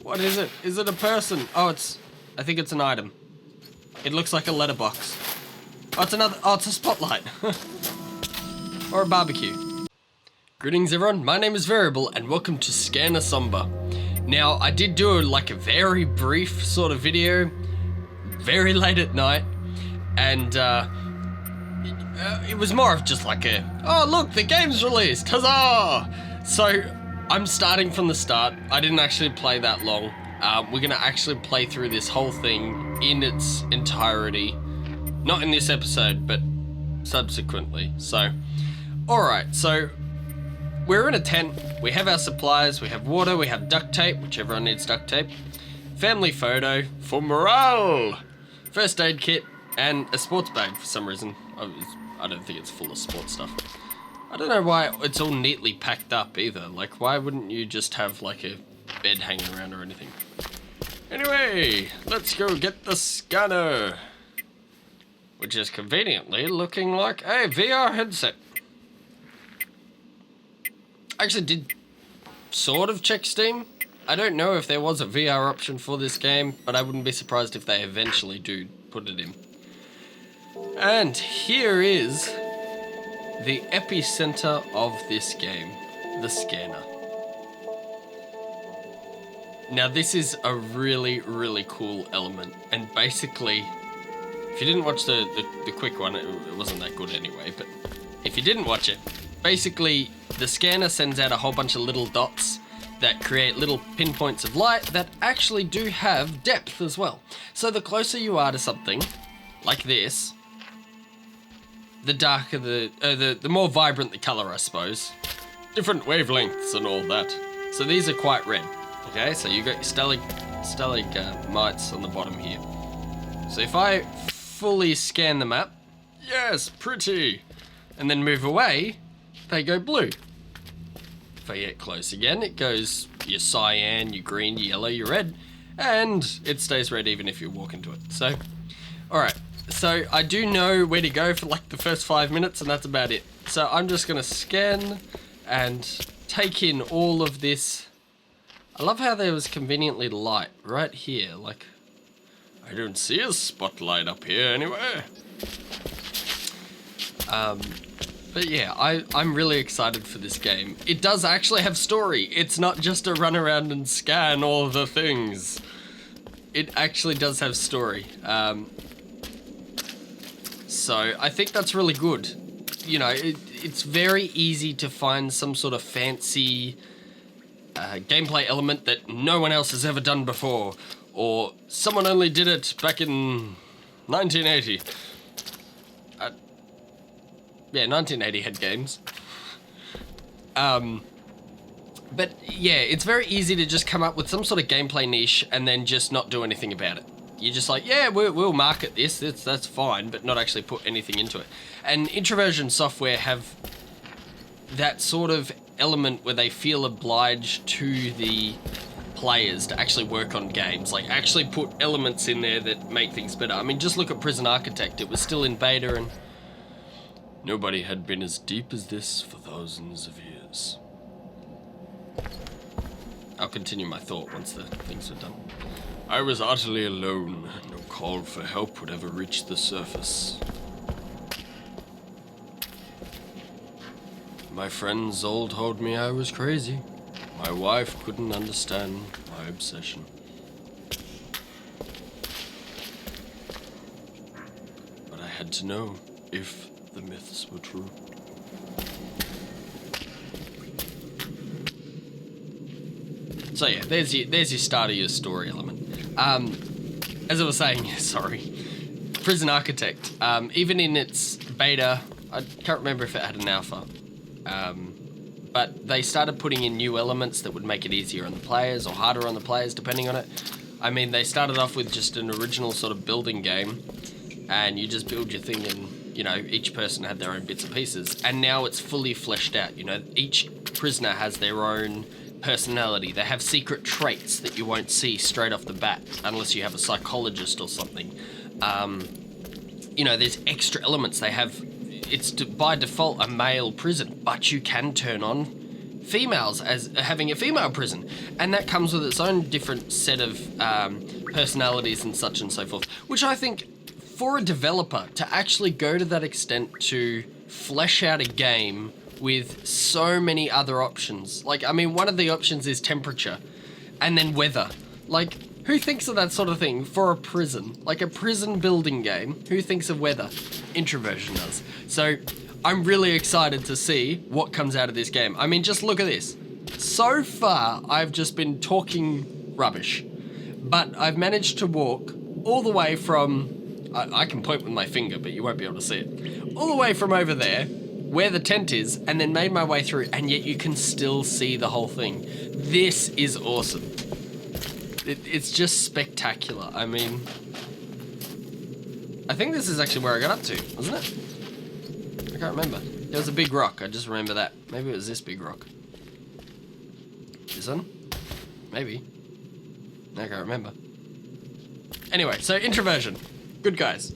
What is it? Is it a person? Oh, I think it's an item. It looks like a letterbox. Oh, it's a spotlight. Or a barbecue. Greetings everyone, my name is Variable and welcome to Scanner Sombre. Now, I did do a very brief sort of video, very late at night, and it was more of just like oh look, the game's released, huzzah! So, I'm starting from the start. I didn't actually play that long. We're gonna actually play through this whole thing in its entirety. Not in this episode, but subsequently. So, alright, so we're in a tent. We have our supplies, we have water, we have duct tape, which everyone needs duct tape. Family photo for morale. First aid kit, and a sports bag for some reason. I don't think it's full of sports stuff. I don't know why it's all neatly packed up either. Like, why wouldn't you just have like a bed hanging around or anything? Anyway, let's go get the scanner. Which is conveniently looking like a VR headset. I actually did sort of check Steam. I don't know if there was a VR option for this game, but I wouldn't be surprised if they eventually do put it in. And here is the epicenter of this game, the scanner. Now this is a really, really cool element, and basically, if you didn't watch the quick one, it wasn't that good anyway, but if you didn't watch it, basically the scanner sends out a whole bunch of little dots that create little pinpoints of light that actually do have depth as well. So the closer you are to something, like this, the darker the more vibrant the color, I suppose. Different wavelengths and all that. So these are quite red. Okay, so you got your stalagmites on the bottom here. So if I fully scan the map, yes, pretty, and then move away, they go blue. If I get close again, it goes your cyan, your green, your yellow, your red, and it stays red even if you walk into it. So, alright, so I do know where to go for like the first 5 minutes, and that's about it. So I'm just gonna scan and take in all of this. I love how there was conveniently light right here, like, I don't see a spotlight up here anywhere. But yeah, I'm really excited for this game. It does actually have story. It's not just a run around and scan all the things. It actually does have story. So I think that's really good. You know, it's very easy to find some sort of fancy gameplay element that no one else has ever done before, or someone only did it back in 1980. Yeah, 1980 had games. But yeah, it's very easy to just come up with some sort of gameplay niche and then just not do anything about it. You're just like, yeah, we'll market this, that's fine, but not actually put anything into it. And Introversion Software have that sort of element where they feel obliged to the players to actually work on games, like actually put elements in there that make things better. I mean, just look at Prison Architect. It was still in beta and nobody had been as deep as this for thousands of years. I'll continue my thought once the things are done. I was utterly alone. No call for help would ever reach the surface. My friends all told me I was crazy. My wife couldn't understand my obsession. But I had to know if the myths were true. So yeah, there's your start of your story element. As I was saying, sorry, Prison Architect, even in its beta, I can't remember if it had an alpha, but they started putting in new elements that would make it easier on the players or harder on the players, depending on it. I mean, they started off with just an original sort of building game, and you just build your thing and, you know, each person had their own bits and pieces. And now it's fully fleshed out, you know, each prisoner has their own personality. They have secret traits that you won't see straight off the bat unless you have a psychologist or something. You know, there's extra elements. They have, it's by default a male prison, but you can turn on females as having a female prison, and that comes with its own different set of personalities and such and so forth, which I think for a developer to actually go to that extent to flesh out a game with so many other options. Like, I mean, one of the options is temperature and then weather. Like, who thinks of that sort of thing for a prison? Like a prison building game, who thinks of weather? Introversion does. So I'm really excited to see what comes out of this game. I mean, just look at this. So far, I've just been talking rubbish, but I've managed to walk all the way from, I can point with my finger, but you won't be able to see it, all the way from over there, where the tent is, and then made my way through, and yet you can still see the whole thing. This is awesome. It's just spectacular. I mean, I think this is actually where I got up to, wasn't it? I can't remember. There was a big rock, I just remember that. Maybe it was this big rock. This one? Maybe. I can't remember. Anyway, so Introversion. Good guys.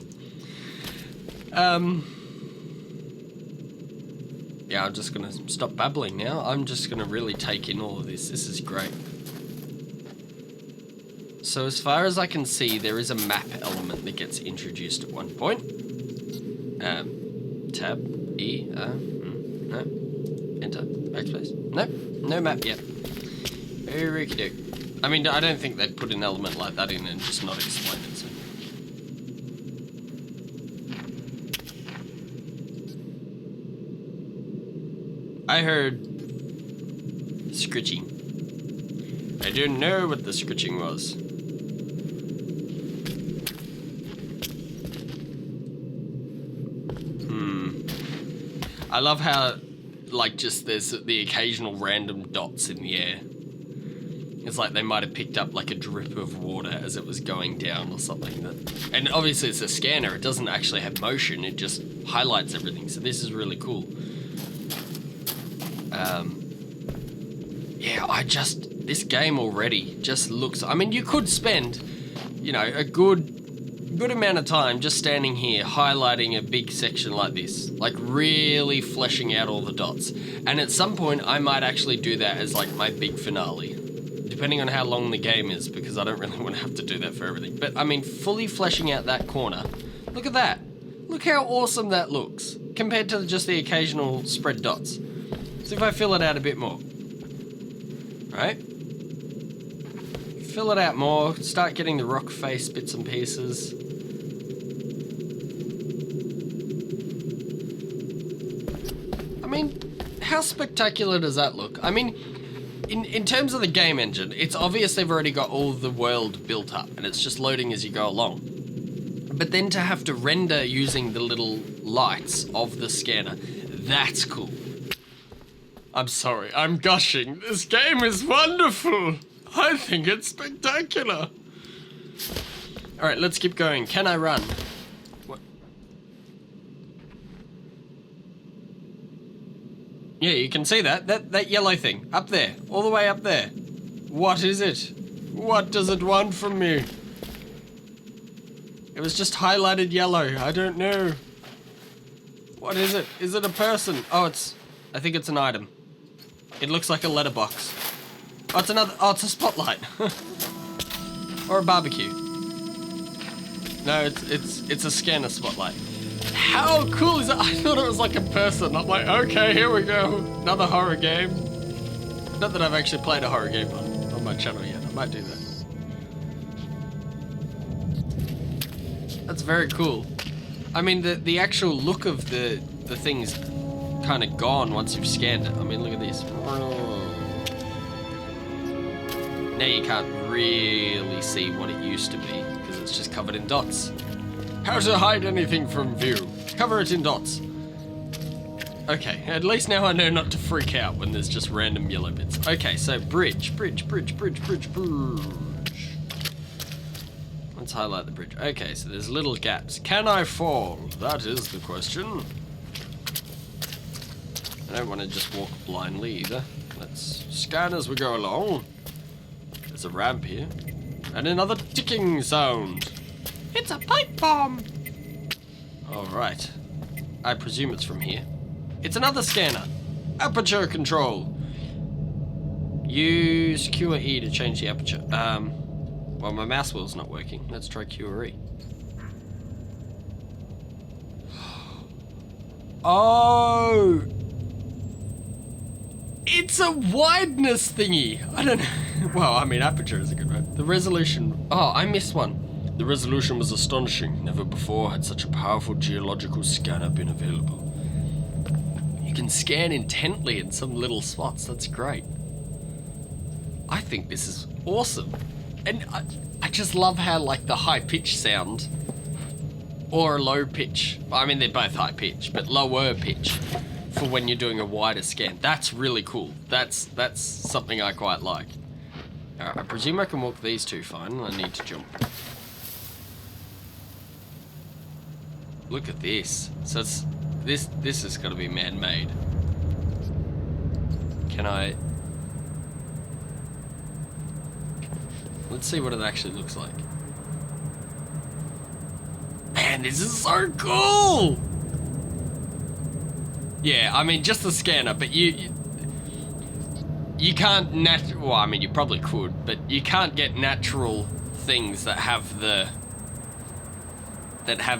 Yeah, I'm just gonna stop babbling now. I'm just gonna really take in all of this. This is great. So as far as I can see, there is a map element that gets introduced at one point. Tab, E, no, enter, backspace. Nope, no map yet. Okie doke. I mean, I don't think they'd put an element like that in and just not explain it, so. I heard scritching. I didn't know what the scritching was. I love how, like, just there's the occasional random dots in the air. It's like they might have picked up like a drip of water as it was going down or something. And obviously it's a scanner, it doesn't actually have motion, it just highlights everything. So this is really cool. Yeah, this game already just looks, I mean, you could spend, you know, a good amount of time just standing here highlighting a big section like this, like really fleshing out all the dots. And at some point I might actually do that as like my big finale, depending on how long the game is, because I don't really want to have to do that for everything. But I mean, fully fleshing out that corner, look at that. Look how awesome that looks compared to just the occasional spread dots. So if I fill it out a bit more, right? Fill it out more, start getting the rock face bits and pieces. I mean, how spectacular does that look? I mean, in terms of the game engine, it's obvious they've already got all the world built up and it's just loading as you go along. But then to have to render using the little lights of the scanner, that's cool. I'm sorry, I'm gushing. This game is wonderful. I think it's spectacular. All right, let's keep going. Can I run? What? Yeah, you can see that yellow thing up there, all the way up there. What is it? What does it want from me? It was just highlighted yellow. I don't know. What is it? Is it a person? Oh, I think it's an item. It looks like a letterbox. Oh, it's a spotlight. Or a barbecue. No, it's a scanner spotlight. How cool is that? I thought it was like a person. I'm like, okay, here we go. Another horror game. Not that I've actually played a horror game on my channel yet. I might do that. That's very cool. I mean, the actual look of the thing's kind of gone once you've scanned it. I mean, look at this. Now you can't really see what it used to be because it's just covered in dots. How to hide anything from view. Cover it in dots. Okay, at least now I know not to freak out when there's just random yellow bits. Okay, so bridge. Let's highlight the bridge. Okay, so there's little gaps. Can I fall? That is the question. I don't want to just walk blindly either. Let's scan as we go along. There's a ramp here. And another ticking sound. It's a pipe bomb! Alright. I presume it's from here. It's another scanner. Aperture control. Use Q or E to change the aperture. Well, my mouse wheel's not working. Let's try Q or E. Oh! It's a wideness thingy! I don't know. Well, I mean, aperture is a good one. The resolution... Oh, I missed one. The resolution was astonishing. Never before had such a powerful geological scanner been available. You can scan intently in some little spots. That's great. I think this is awesome. And I just love how, like, the high-pitch sound... or low pitch. I mean, they're both high pitch, but lower pitch for when you're doing a wider scan. That's really cool. That's something I quite like. Alright, I presume I can walk these two fine. I need to jump. Look at this. So it's this is gonna be man-made. Can I... Let's see what it actually looks like. Man, this is so cool! Yeah, I mean, just the scanner, but you can't well, I mean, you probably could, but you can't get natural things that have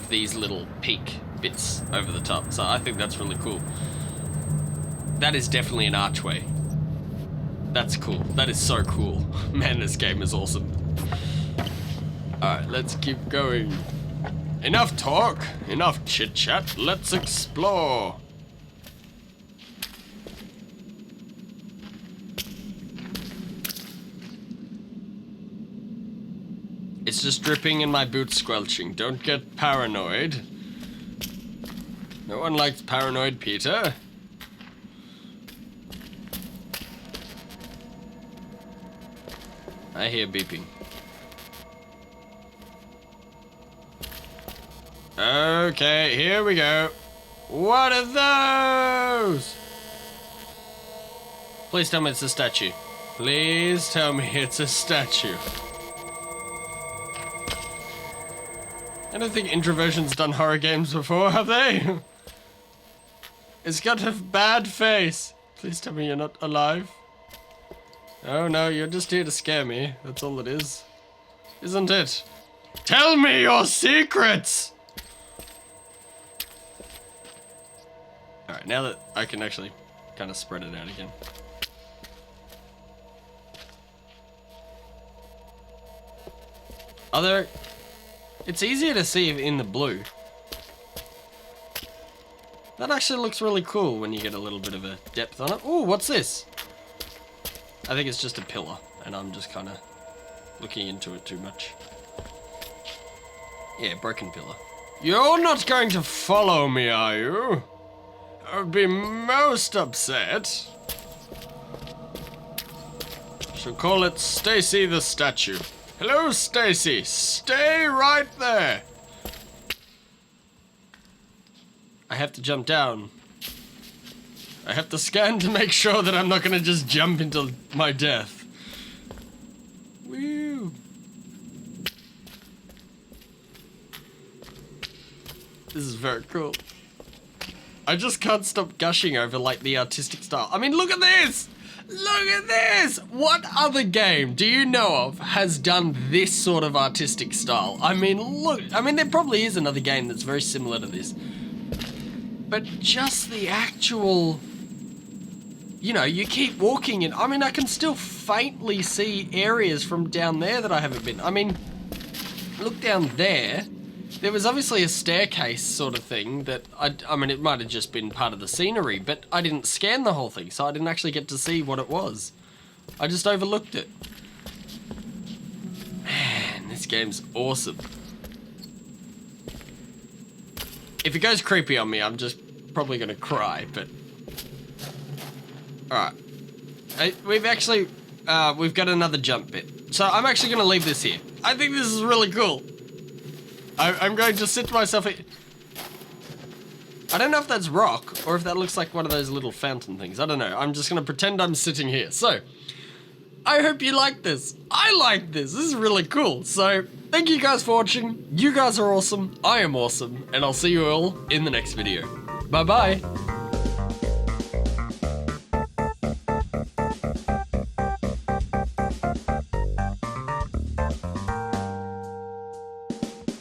these little peak bits over the top. So I think that's really cool. That is definitely an archway. That's cool. That is so cool. Man, this game is awesome. Alright, let's keep going. Enough talk, enough chit-chat, let's explore. It's just dripping and my boots squelching. Don't get paranoid. No one likes paranoid Peter. I hear beeping. Okay, here we go. What are those? Please tell me it's a statue. Please tell me it's a statue. I don't think Introversion's done horror games before, have they? It's got a bad face. Please tell me you're not alive. Oh no, you're just here to scare me. That's all it is. Isn't it? Tell me your secrets! Alright, now that I can actually kind of spread it out again. It's easier to see in the blue. That actually looks really cool when you get a little bit of a depth on it. Ooh, what's this? I think it's just a pillar, and I'm just kind of looking into it too much. Yeah, broken pillar. You're not going to follow me, are you? I would be most upset. Shall call it Stacy the statue. Hello, Stacy. Stay right there. I have to jump down. I have to scan to make sure that I'm not going to just jump into my death. Woo. This is very cool. I just can't stop gushing over, like, the artistic style. I mean, look at this! Look at this! What other game do you know of has done this sort of artistic style? I mean, look. I mean, there probably is another game that's very similar to this. But just the actual... You know, you keep walking and... I mean, I can still faintly see areas from down there that I haven't been. I mean, look down there. There was obviously a staircase sort of thing that, I mean, it might have just been part of the scenery, but I didn't scan the whole thing, so I didn't actually get to see what it was. I just overlooked it. Man, this game's awesome. If it goes creepy on me, I'm just probably going to cry, but... Alright. We've actually, we've got another jump bit. So I'm actually going to leave this here. I think this is really cool. I'm going to sit myself... I don't know if that's rock, or if that looks like one of those little fountain things. I don't know. I'm just going to pretend I'm sitting here. So, I hope you like this. I like this. This is really cool. So, thank you guys for watching. You guys are awesome. I am awesome. And I'll see you all in the next video. Bye-bye.